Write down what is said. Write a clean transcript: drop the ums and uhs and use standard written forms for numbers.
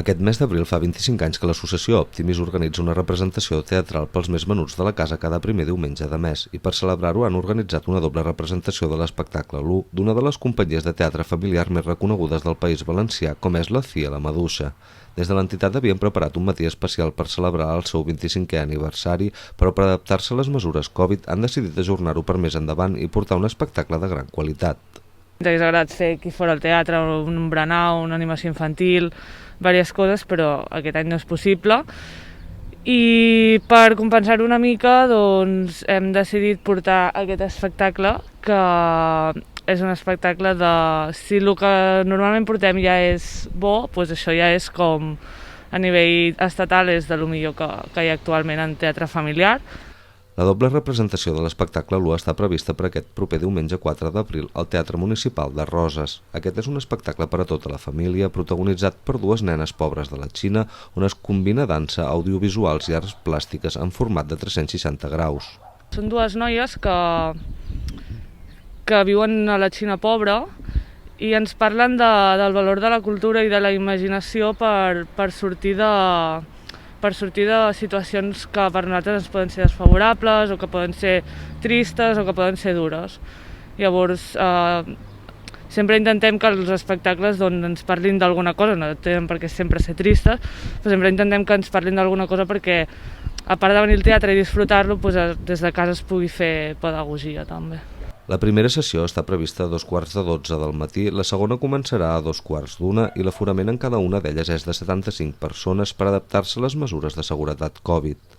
Aquest mes d'abril fa 25 anys que l'associació Optimis organitza una representació teatral pels més menuts de la casa cada primer diumenge de mes i per celebrar-ho han organitzat una doble representació de l'espectacle L'1 d'una de les companyies de teatre familiar més reconegudes del País Valencià, com és la CIA La Maduixa. Des de l'entitat havien preparat un matí especial per celebrar el seu 25è aniversari, però per adaptar-se a les mesures Covid han decidit ajornar-ho per més endavant i portar un espectacle de gran qualitat. Ens hauria agradat fer aquí fora al teatre un berenar, una animació infantil, diverses coses, però aquest any no és possible. I per compensar-ho una mica doncs, hem decidit portar aquest espectacle, que és un espectacle de... Si el que normalment portem ja és bo, doncs això ja és com a nivell estatal és de lo millor que hi ha actualment en teatre familiar. La doble representació de l'espectacle L'1 està prevista per aquest proper diumenge 4 d'abril al Teatre Municipal de Roses. Aquest és un espectacle per a tota la família, protagonitzat per dues nenes pobres de la Xina, on es combina dansa, audiovisuals i arts plàstiques en format de 360 graus. Són dues noies que viuen a la Xina pobra i ens parlen del valor de la cultura i de la imaginació per sortir de situacions que per nosaltres ens poden ser desfavorables o que poden ser tristes o que poden ser dures. Llavors, sempre intentem que els espectacles ens parlin d'alguna cosa, no tenen per què sempre ser tristes, però sempre intentem que ens parlin d'alguna cosa perquè, a part de venir al teatre i disfrutar-lo, des de casa es pugui fer pedagogia també. La primera sessió està prevista a 11:45 del matí, la segona començarà a 1:15 i l'aforament en cada una d'elles és de 75 persones per adaptar-se a les mesures de seguretat Covid.